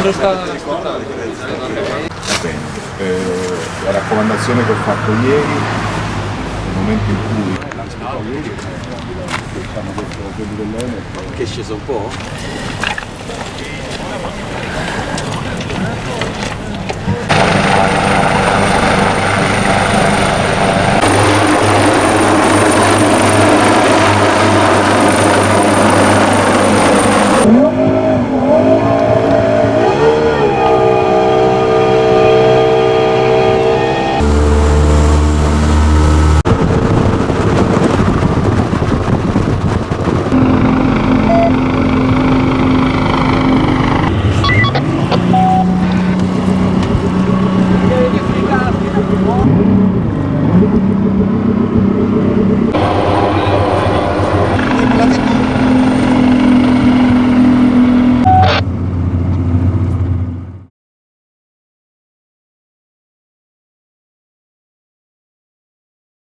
Non sta Va bene. La raccomandazione che ho fatto ieri, nel momento in cui che è sceso un po'?